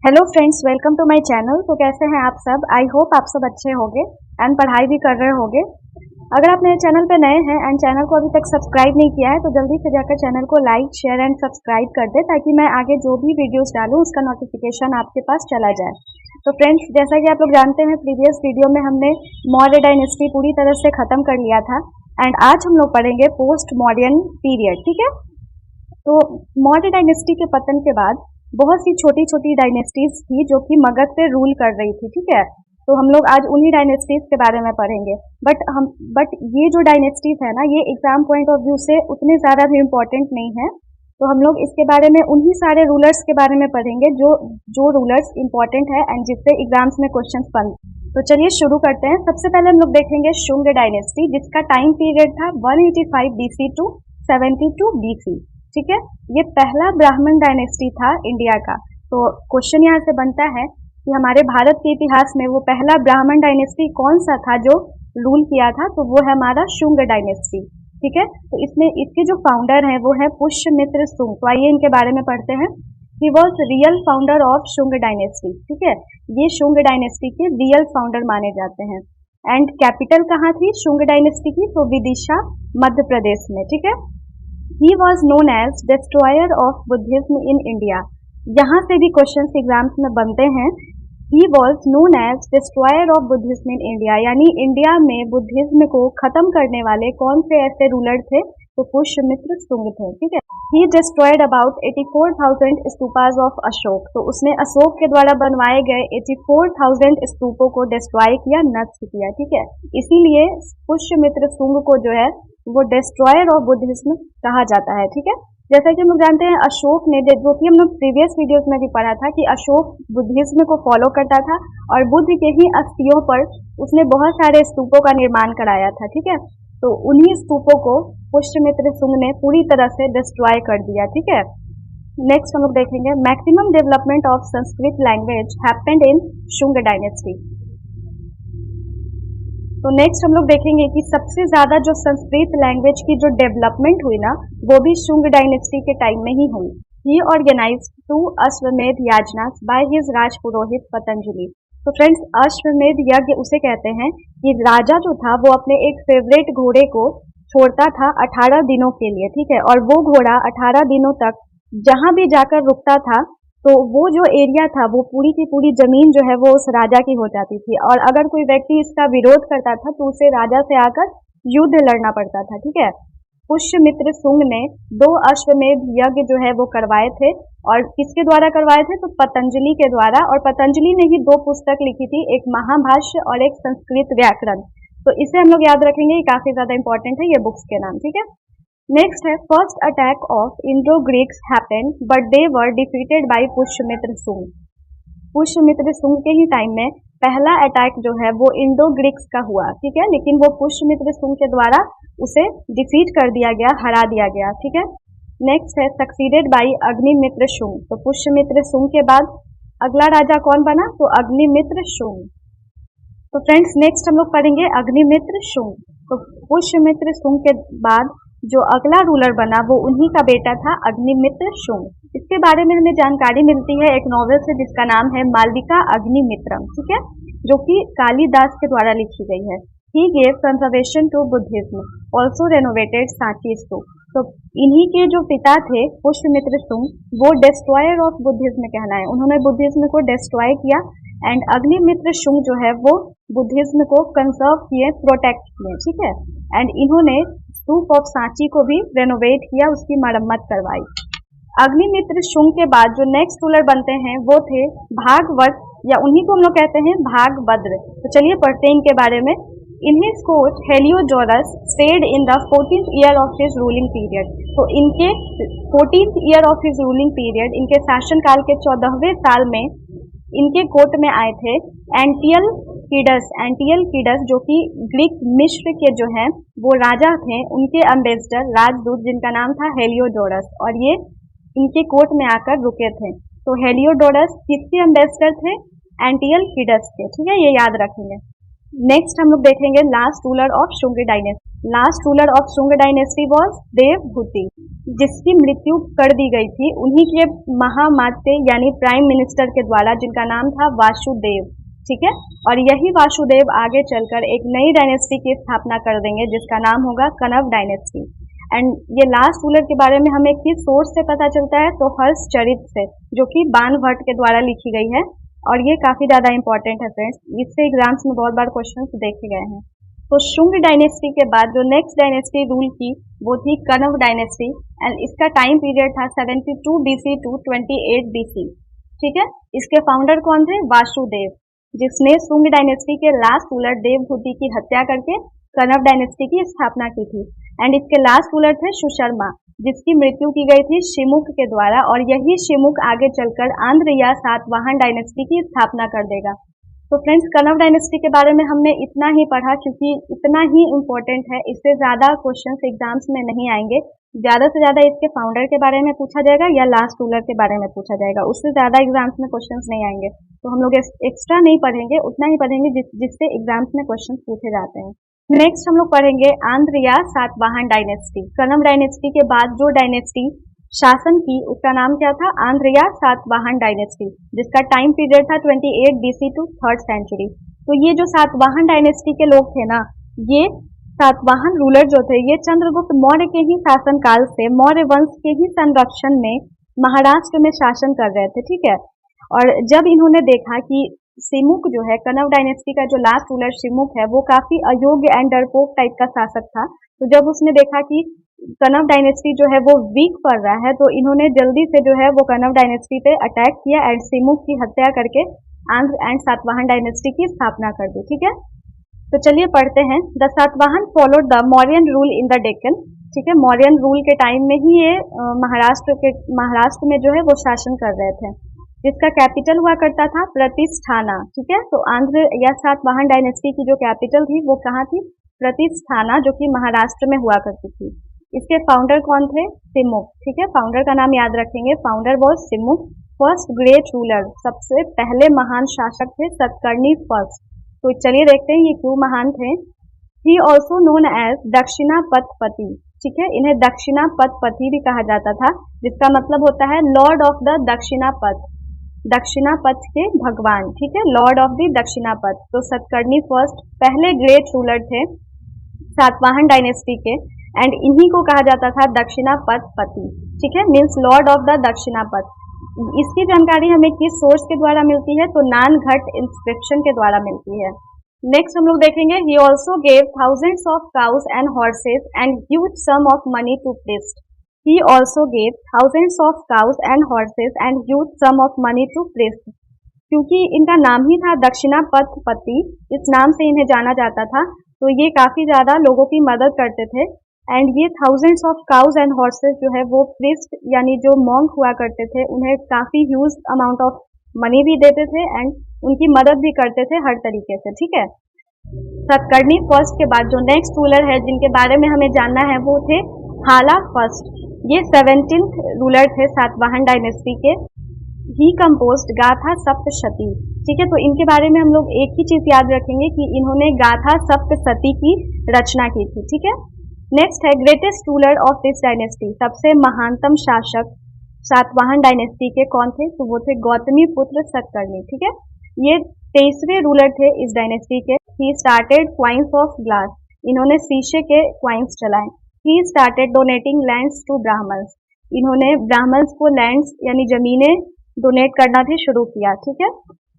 Hello friends, welcome to my channel. तो कैसे हैं आप सब? आई होप आप सब अच्छे होंगे एंड पढ़ाई भी कर रहे होंगे। अगर आप मेरे चैनल पे नए हैं एंड चैनल को अभी तक सब्सक्राइब नहीं किया है तो जल्दी से जाकर चैनल को लाइक शेयर एंड सब्सक्राइब कर दे ताकि मैं आगे जो भी वीडियोस डालूं उसका नोटिफिकेशन आपके पास चला जाए। तो फ्रेंड्स, जैसा कि आप लोग जानते हैं, प्रीवियस वीडियो में हमने मौर्य डायनेस्टी पूरी तरह से खत्म कर लिया था एंड आज हम लोग पढ़ेंगे पोस्ट मॉडर्न पीरियड। ठीक है, तो मौर्य डायनेस्टी के पतन के बाद बहुत सी छोटी छोटी डायनेस्टीज थी जो कि मगध पे रूल कर रही थी। ठीक है, तो हम लोग आज उन्हीं डायनेस्टीज के बारे में पढ़ेंगे। बट ये जो डायनेस्टीज है ना, ये एग्जाम पॉइंट ऑफ व्यू से उतने ज़्यादा भी इम्पोर्टेंट नहीं है। तो हम लोग इसके बारे में उन्हीं सारे रूलर्स के बारे में पढ़ेंगे जो रूलर्स इम्पोर्टेंट है एंड जिससे एग्जाम्स में क्वेश्चन बन। तो चलिए शुरू करते हैं। सबसे पहले हम लोग देखेंगे शुंग डायनेस्टी, जिसका टाइम पीरियड था 185 BC टू 72 BC। ठीक है, ये पहला ब्राह्मण डायनेस्टी था इंडिया का। तो क्वेश्चन यहाँ से बनता है कि हमारे भारत के इतिहास में वो पहला ब्राह्मण डायनेस्टी कौन सा था जो रूल किया था? तो वो है हमारा शुंग डायनेस्टी। ठीक है, तो इसमें इसके जो फाउंडर हैं वो है पुष्यमित्र शुंग। तो आइए इनके बारे में पढ़ते हैं। He was real founder of Shunga dynasty. ठीक है, ये शुंग डायनेस्टी के रियल फाउंडर माने जाते हैं। एंड कैपिटल कहाँ थी शुंग डायनेस्टी की? तो विदिशा, मध्य प्रदेश में। ठीक है, He was known as destroyer of Buddhism in India। यहाँ से भी क्वेश्चन एग्जाम्स में बनते हैं। He was known as destroyer of Buddhism in India, यानी इंडिया में बुद्धिज्म को खत्म करने वाले कौन से ऐसे रूलर थे? तो पुष्यमित्र शुंग थे। ठीक है, He destroyed about 84,000 stupas of Ashok. तो उसने अशोक के द्वारा बनवाए गए 84,000 स्तूपों को डिस्ट्रॉय किया, नष्ट किया। ठीक है, इसीलिए पुष्यमित्र शुंग को जो है वो डिस्ट्रॉयर ऑफ बुद्धिज्म कहा जाता है। ठीक है, जैसा कि हम लोग जानते हैं अशोक ने, जो कि हम लोग प्रीवियस वीडियोस में भी पढ़ा था कि अशोक बुद्धिज्म को फॉलो करता था और बुद्ध के ही अस्थियों पर उसने बहुत सारे स्तूपों का निर्माण कराया था। ठीक है, तो उन्हीं स्तूपों को पुष्यमित्र शुंग ने पूरी तरह से डिस्ट्रॉय कर दिया। ठीक है, नेक्स्ट हम लोग देखेंगे maximum development of Sanskrit language happened in Shunga dynasty. तो नेक्स्ट हम लोग देखेंगे कि सबसे ज्यादा जो संस्कृत लैंग्वेज की जो डेवलपमेंट हुई ना, वो भी शुंग डायनेस्टी के टाइम में ही हुई। ही ऑर्गेनाइज्ड 2 अश्वमेध याजनास बाय हिज राज पुरोहित पतंजलि। तो फ्रेंड्स, अश्वमेध यज्ञ उसे कहते हैं कि राजा जो था वो अपने एक फेवरेट घोड़े को छोड़ता था 18 दिनों के लिए। ठीक है, और वो घोड़ा 18 दिनों तक जहां भी जाकर रुकता था तो वो जो एरिया था वो पूरी की पूरी जमीन जो है वो उस राजा की हो जाती थी। और अगर कोई व्यक्ति इसका विरोध करता था तो उसे राजा से आकर युद्ध लड़ना पड़ता था। ठीक है, पुष्यमित्र शुंग ने 2 अश्वमेध यज्ञ जो है वो करवाए थे। और किसके द्वारा करवाए थे? तो पतंजलि के द्वारा। और पतंजलि ने ही 2 पुस्तक लिखी थी, एक महाभाष्य और एक संस्कृत व्याकरण। तो इसे हम लोग याद रखेंगे, ये काफी ज्यादा इंपॉर्टेंट है ये बुक्स के नाम। ठीक है, नेक्स्ट है first attack of Indo Greeks happened but they were defeated by Pushyamitra Shunga. Pushyamitra Shunga के ही टाइम में पहला अटैक जो है वो इंडो ग्रीक्स का हुआ। ठीक है, लेकिन वो पुष्यमित्र शुंग के द्वारा उसे डिफीट कर दिया गया, हरा दिया गया। ठीक है, नेक्स्ट है सक्सीडेड बाय अग्निमित्र शुंग। तो पुष्यमित्र शुंग के बाद अगला राजा कौन बना? तो अग्निमित्र शुंग। तो फ्रेंड्स, नेक्स्ट हम लोग पढ़ेंगे अग्निमित्र शुंग। तो पुष्यमित्र शुंग के बाद जो अगला रूलर बना वो उन्हीं का बेटा था अग्निमित्र शुंग। इसके बारे में हमें जानकारी मिलती है एक नॉवेल से जिसका नाम है मालविका अग्निमित्रम। ठीक है, जो कि कालिदास के द्वारा लिखी गई है। He gave conservation to Buddhism, also renovated Sanchi stupa. तो इन्हीं के जो पिता थे पुष्यमित्र शुंग, वो डिस्ट्रॉयर ऑफ बुद्धिज्म कहलाए। उन्होंने बुद्धिज्म को डिस्ट्रॉय किया एंड अग्निमित्र शुंग जो है वो बुद्धिज्म को कंजर्व किए, प्रोटेक्ट किए। ठीक है, एंड इन्होंने स्तूप ऑफ सांची को भी रेनोवेट किया, उसकी मरम्मत करवाई। अग्निमित्र शुंग के बाद जो नेक्स्ट रूलर बनते हैं वो थे भागवत, या उन्हीं को हम लोग कहते हैं भागभद्र। तो चलिए पढ़ते हैं इनके बारे में। In his court Heliodorus stayed in the 14th year of his ruling period. तो इनके 14th year of his ruling period, इनके शासन काल के 14वें साल में इनके कोर्ट में आए थे एंटियल कीडस, जो कि ग्रीक मिस्र के जो हैं वो राजा थे, उनके एम्बेसडर, राजदूत, जिनका नाम था हेलियोडोरस। और ये इनके कोर्ट में आकर रुके थे। तो हेलियोडोरस किसके एम्बेसडर थे? एंटियल कीडस के। ठीक है, ये याद रखेंगे। नेक्स्ट हम लोग देखेंगे last ruler of Shunga dynasty. Last ruler of Shunga dynasty was Devabhuti. जिसकी मृत्यु कर दी गई थी उन्हीं के महामाते यानी प्राइम मिनिस्टर के द्वारा, जिनका नाम था वासुदेव। ठीक है, और यही वासुदेव आगे चलकर एक नई डायनेस्टी की स्थापना कर देंगे जिसका नाम होगा कनव डायनेस्टी। एंड ये लास्ट रूलर के बारे में हमें किस सोर्स से पता चलता है, तो हर्षचरित से, जो कि बाणभट्ट के द्वारा लिखी गई है, और ये काफी ज्यादा इंपॉर्टेंट है फ्रेंड्स, इससे एग्जाम्स में बहुत बार क्वेश्चन देखे गए हैं। तो शुंग डायनेस्टी के बाद जो नेक्स्ट डायनेस्टी रूल की वो थी कनव डायनेस्टी, एंड इसका टाइम पीरियड था 72 BC टू 28 BC। ठीक है, इसके फाउंडर कौन थे? वासुदेव, जिसने शुंग डायनेस्टी के लास्ट रूलर देवहूति की हत्या करके कनव डायनेस्टी की स्थापना की थी। एंड इसके लास्ट रूलर थे सुशर्मा, जिसकी मृत्यु की गई थी शिमुक के द्वारा, और यही शिमुक आगे चलकर आंध्र या सातवाहन डायनेस्टी की स्थापना कर देगा। तो फ्रेंड्स, कनव डायनेस्टी के बारे में हमने इतना ही पढ़ा क्योंकि इतना ही इम्पोर्टेंट है, इससे ज्यादा क्वेश्चंस एग्जाम्स में नहीं आएंगे। ज्यादा से ज्यादा इसके फाउंडर के बारे में पूछा जाएगा या लास्ट रूलर के बारे में पूछा जाएगा, उससे ज्यादा एग्जाम्स में क्वेश्चंस नहीं आएंगे। तो हम लोग एक्स्ट्रा नहीं पढ़ेंगे, उतना ही पढ़ेंगे जिससे एग्जाम्स में क्वेश्चन पूछे जाते हैं। नेक्स्ट हम लोग पढ़ेंगे आंध्र या सातवाहन डायनेस्टी। कनव डायनेस्टी के बाद जो डायनेस्टी शासन की उसका नाम क्या था? आंध्र या सातवाहन डायनेस्टी, जिसका टाइम पीरियड था 28 BC टू 3rd सेंचुरी। तो ये जो सातवाहन डायनेस्टी के लोग थे ना, ये सातवाहन रूलर जो थे, ये चंद्रगुप्त मौर्य के ही शासनकाल से मौर्य वंश के ही संरक्षण में महाराष्ट्र में शासन कर रहे थे। ठीक है, और जब इन्होंने देखा कि शिमुक जो है, कनव डायनेस्टी का जो लास्ट रूलर शिमुक है, वो काफी अयोग्य एंड डरपोक टाइप का शासक था, तो जब उसने देखा कि कनव डायनेस्टी जो है वो वीक पड़ रहा है, तो इन्होंने जल्दी से जो है वो कनव डायनेस्टी पे अटैक किया एंड शिमुक की हत्या करके आंध्र एंड सातवाहन डायनेस्टी की स्थापना कर दी। ठीक है, तो चलिए पढ़ते हैं। The Satavahana followed the Mauryan rule in the Deccan. ठीक है, मौर्यन रूल के टाइम में ही ये महाराष्ट्र में जो है वो शासन कर रहे थे, जिसका कैपिटल हुआ करता था प्रतिष्ठाना। ठीक है, तो आंध्र या सातवाहन डायनेस्टी की जो कैपिटल थी वो कहाँ थी? प्रतिष्ठाना, जो कि महाराष्ट्र में हुआ करती थी। इसके फाउंडर कौन थे? शिमुक। ठीक है, फाउंडर का नाम याद रखेंगे, founder was Shimuk. First great ruler, सबसे पहले महान शासक थे सतकर्णी फर्स्ट। तो चलिए देखते हैं ये क्यों महान थे। He also known as Dakshinapathapati. ठीक है, इन्हें दक्षिणापथपति भी कहा जाता था, जिसका मतलब होता है lord of the Dakshinapatha, Dakshinapatha के भगवान। ठीक है, लॉर्ड ऑफ द दक्षिणापथ। तो सतकर्णी फर्स्ट पहले ग्रेट रूलर थे सातवाहन डायनेस्टी के, एंड इन्हीं को कहा जाता था दक्षिणापथपति। ठीक है, means lord of the Dakshinapatha. इसकी जानकारी हमें किस सोर्स के द्वारा मिलती है? तो नानघट इंस्क्रिप्शन के द्वारा मिलती है। नेक्स्ट हम लोग देखेंगे, he also gave thousands of cows and horses and huge sum of money to priest. He also gave thousands of cows and horses and huge sum of money to priest. क्योंकि इनका नाम ही था दक्षिणापथपति, इस नाम से इन्हें जाना जाता था, तो ये काफी ज्यादा लोगों की मदद करते थे। एंड ये thousands of cows and horses जो है वो प्रीस्ट यानी जो मॉन्क हुआ करते थे, उन्हें काफी ह्यूज अमाउंट ऑफ मनी भी देते थे एंड उनकी मदद भी करते थे हर तरीके से। ठीक है, सतकर्णी फर्स्ट के बाद जो नेक्स्ट रूलर है जिनके बारे में हमें जानना है वो थे हाला फर्स्ट। ये 17th रूलर थे सातवाहन डायनेस्टी के। ही कंपोज्ड गाथा सप्तशती। ठीक है, तो इनके बारे में हम लोग एक ही चीज याद रखेंगे कि इन्होंने गाथा सप्तशती की रचना की थी। ठीक है, नेक्स्ट है greatest ruler of this dynasty. सबसे महानतम शासक सातवाहन डायनेस्टी के कौन थे? तो वो थे गौतमी पुत्र सतकर्णी। ठीक है, ये 23वें रूलर थे इस डायनेस्टी के। He started coins of glass. इन्होंने शीशे के क्वाइंस चलाए। He started donating lands to Brahmins. इन्होंने ब्राह्मण्स को लैंड्स यानी जमीनें डोनेट करना भी शुरू किया। ठीक है,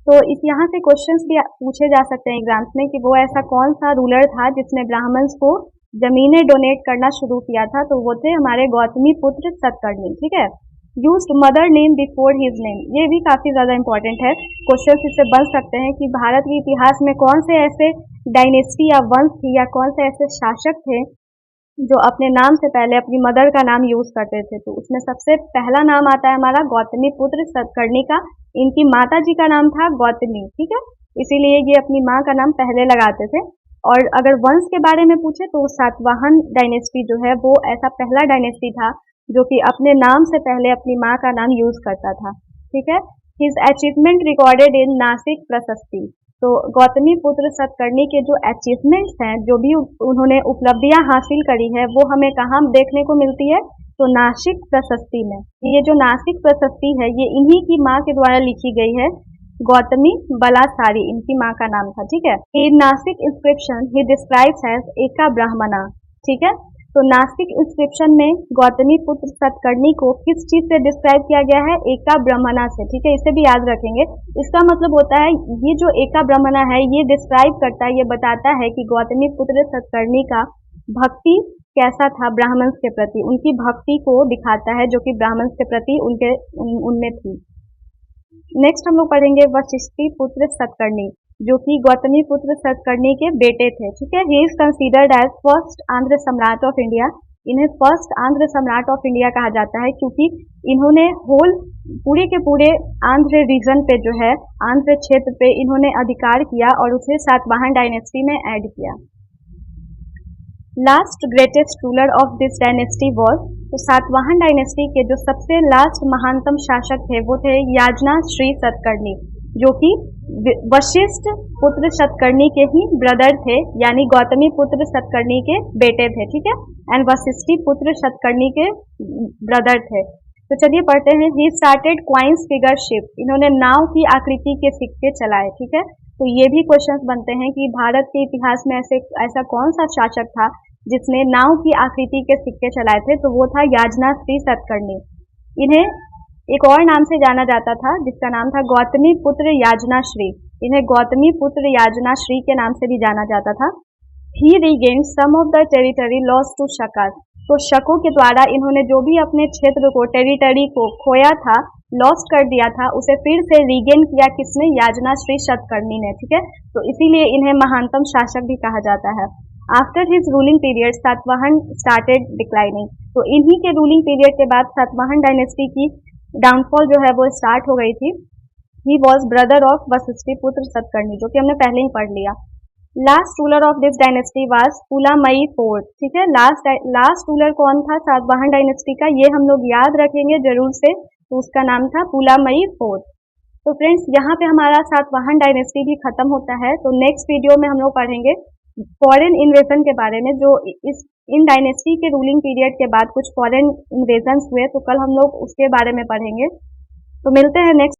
तो इस यहाँ से क्वेश्चंस भी पूछे जा सकते हैं एग्जाम्स में कि वो ऐसा कौन सा रूलर था जिसने ब्राह्मण्स को जमीनें डोनेट करना शुरू किया था, तो वो थे हमारे गौतमी पुत्र सतकर्णी। ठीक है, used mother name before his name. ये भी काफी ज्यादा इंपॉर्टेंट है, क्वेश्चन इससे बन सकते हैं कि भारत के इतिहास में कौन से ऐसे डायनेस्टी या वंश थी या कौन से ऐसे शासक थे जो अपने नाम से पहले अपनी मदर का नाम यूज करते थे। तो उसमें सबसे पहला नाम आता है हमारा गौतमी पुत्र सतकर्णी का। इनकी माता जी का नाम था गौतमी। ठीक है, इसीलिए ये अपनी माँ का नाम पहले लगाते थे। और अगर वंश के बारे में पूछे तो सातवाहन डायनेस्टी जो है वो ऐसा पहला डायनेस्टी था जो कि अपने नाम से पहले अपनी माँ का नाम यूज करता था। ठीक है, his achievement recorded in Nashik प्रशस्ति। तो गौतमी पुत्र सतकर्णी के जो अचीवमेंट्स हैं, जो भी उन्होंने उपलब्धियां हासिल करी है, वो हमें कहाँ देखने को मिलती है? तो नासिक प्रशस्ति में, ये जो नासिक प्रशस्ति है ये इन्हीं की माँ के द्वारा लिखी गई है, गौतमी बलासारी इनकी माँ का नाम था, ठीक है। In Nasik inscription he describes as Eka Brahmana, ठीक है। तो नासिक इंस्क्रिप्शन में गौतमी पुत्र सतकर्णी को किस चीज से डिस्क्राइब किया गया है, एका ब्राह्मणा से, ठीक है। इसे भी याद रखेंगे। इसका मतलब होता है ये जो एका ब्राह्मणा है ये डिस्क्राइब करता है, ये बताता है कि गौतमी पुत्र सतकर्णी का भक्ति कैसा था ब्राह्मण्स के प्रति, उनकी भक्ति को दिखाता है जो कि ब्राह्मण्स के प्रति उनमें थी। नेक्स्ट हम लोग पढ़ेंगे वशिष्ठी पुत्र सतकर्णी, जो कि गौतमी पुत्र सतकर्णी के बेटे थे, ठीक है। He is considered as first Andhra सम्राट ऑफ इंडिया। इन्हें फर्स्ट आंध्र सम्राट ऑफ इंडिया कहा जाता है क्योंकि इन्होंने होल पूरे के पूरे आंध्र रीजन पे जो है, आंध्र क्षेत्र पे इन्होंने अधिकार किया और उसे सातवाहन डायनेस्टी में ऐड किया। Last greatest ruler of this dynasty was, तो सातवाहन डायनेस्टी के जो सबसे लास्ट महानतम शासक थे वो थे याजना श्री सतकर्णी, जो कि वशिष्ठ पुत्र सतकर्णी के ही ब्रदर थे, यानी गौतमी पुत्र सतकर्णी के बेटे थे, ठीक है। एंड वशिष्ठी पुत्र सतकर्णी के ब्रदर थे। तो चलिए पढ़ते हैं। ही स्टार्टेड क्वाइंस फिगर शिप, इन्होंने नाव की आकृति के सिक्के चलाए, ठीक है। तो ये भी क्वेश्चंस बनते हैं कि भारत के इतिहास में ऐसा कौन सा शासक था जिसने नाव की आकृति के सिक्के चलाए थे, तो वो था याजना श्री सतकर्णी। इन्हें एक और नाम से जाना जाता था जिसका नाम था गौतमी पुत्र याजनाश्री, इन्हें गौतमी पुत्र याजनाश्री के नाम से भी जाना जाता था। He regained some of the territory lost to Shakas, तो शकों के द्वारा इन्होंने जो भी अपने क्षेत्र को, टेरिटरी को खोया था, लॉस्ट कर दिया था, उसे फिर से रीगेन किया किसने, याजनाश्री सतकर्णी ने, ठीक है। तो इसीलिए इन्हें महानतम शासक भी कहा जाता है। After his ruling period Satavahana started declining, तो इन्हीं के रूलिंग पीरियड के बाद सातवाहन डायनेस्टी की डाउनफॉल जो है वो स्टार्ट हो गई थी। He was brother of Vasishthiputra Satakarni, जो कि हमने पहले ही पढ़ लिया। Last ruler of this dynasty was Pulamayi fourth, ठीक है। लास्ट रूलर कौन था सातवाहन डायनेस्टी का, ये हम लोग याद रखेंगे जरूर से, तो उसका नाम था पुलामयी फोर्थ। तो फ्रेंड्स यहाँ पे हमारा सातवाहन डायनेस्टी भी खत्म होता है। तो नेक्स्ट वीडियो में हम लोग पढ़ेंगे फॉरेन इन्वेजन के बारे में, जो इन डायनेस्टी के रूलिंग पीरियड के बाद कुछ फॉरेन इन्वेजन्स हुए, तो कल हम लोग उसके बारे में पढ़ेंगे। तो मिलते हैं नेक्स्ट